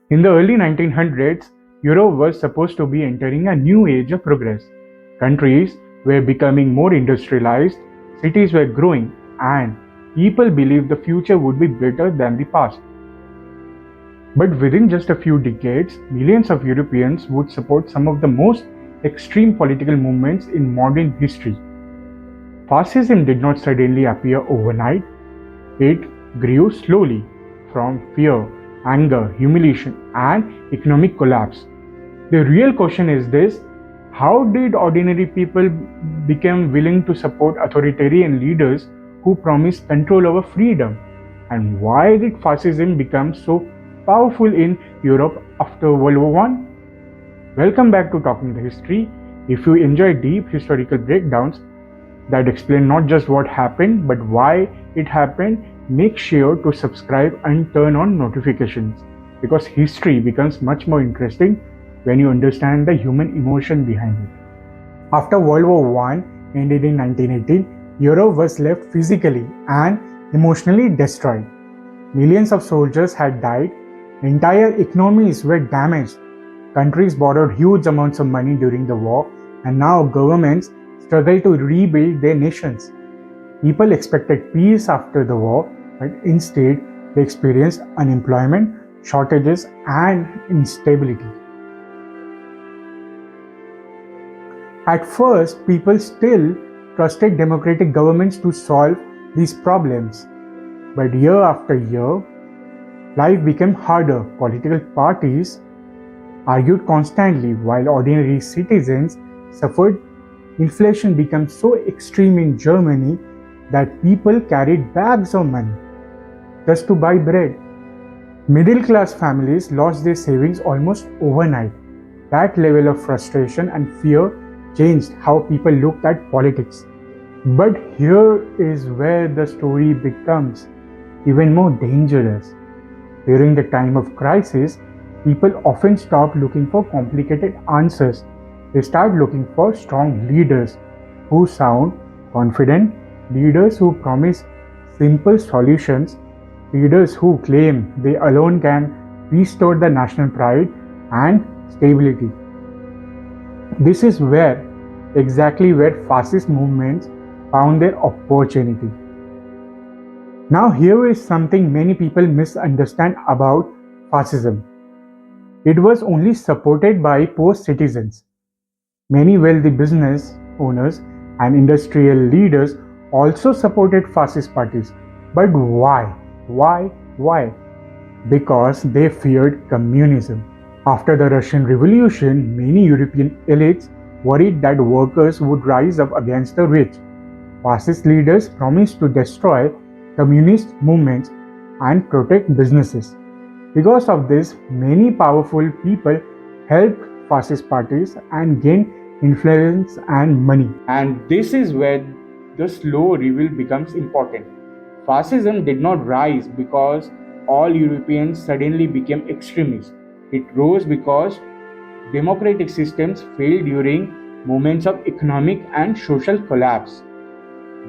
In the early 1900s, Europe was supposed to be entering a new age of progress. Countries were becoming more industrialized, cities were growing, and people believed the future would be better than the past. But within just a few decades, millions of Europeans would support some of the most extreme political movements in modern history. Fascism did not suddenly appear overnight, it grew slowly from fear, anger, humiliation, and economic collapse. The real question is this: how did ordinary people become willing to support authoritarian leaders who promised control over freedom? And why did fascism become so powerful in Europe after World War I? Welcome back to Talking the History. If you enjoy deep historical breakdowns that explain not just what happened but why it happened, make sure to subscribe and turn on notifications, because history becomes much more interesting when you understand the human emotion behind it. After World War I ended in 1918, Europe was left physically and emotionally destroyed. Millions of soldiers had died, entire economies were damaged, countries borrowed huge amounts of money during the war, and now governments struggle to rebuild their nations. People expected peace after the war, but instead they experienced unemployment, shortages, and instability. At first, people still trusted democratic governments to solve these problems. But year after year, life became harder. Political parties argued constantly while ordinary citizens suffered. Inflation became so extreme in Germany that people carried bags of money just to buy bread. Middle class families lost their savings almost overnight. That level of frustration and fear changed how people looked at politics. But here is where the story becomes even more dangerous. During the time of crisis, people often stop looking for complicated answers. They start looking for strong leaders who sound confident, leaders who promise simple solutions, leaders who claim they alone can restore the national pride and stability. This is exactly where fascist movements found their opportunity. Now, here is something many people misunderstand about fascism. It was only supported by poor citizens. Many wealthy business owners and industrial leaders also supported fascist parties. But why? Why? Because they feared communism. After the Russian Revolution, many European elites worried that workers would rise up against the rich. Fascist leaders promised to destroy communist movements and protect businesses. Because of this, many powerful people helped fascist parties and gained influence and money. And this is where the slow reveal becomes important. Fascism did not rise because all Europeans suddenly became extremists. It rose because democratic systems failed during moments of economic and social collapse.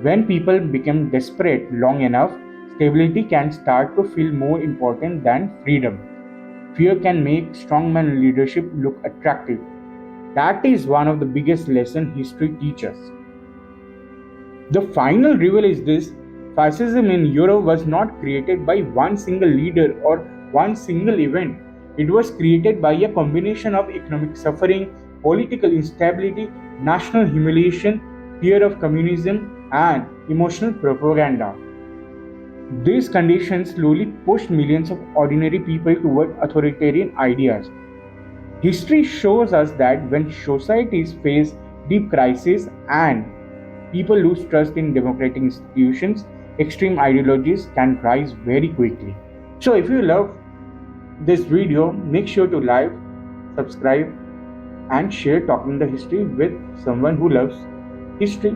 When people become desperate long enough, stability can start to feel more important than freedom. Fear can make strongman leadership look attractive. That is one of the biggest lessons history teaches. The final reveal is this: fascism in Europe was not created by one single leader or one single event. It was created by a combination of economic suffering, political instability, national humiliation, fear of communism, and emotional propaganda. These conditions slowly pushed millions of ordinary people toward authoritarian ideas. History shows us that when societies face deep crises and people lose trust in democratic institutions, extreme ideologies can rise very quickly. So if you love this video, make sure to like, subscribe, and share Talking the History with someone who loves history.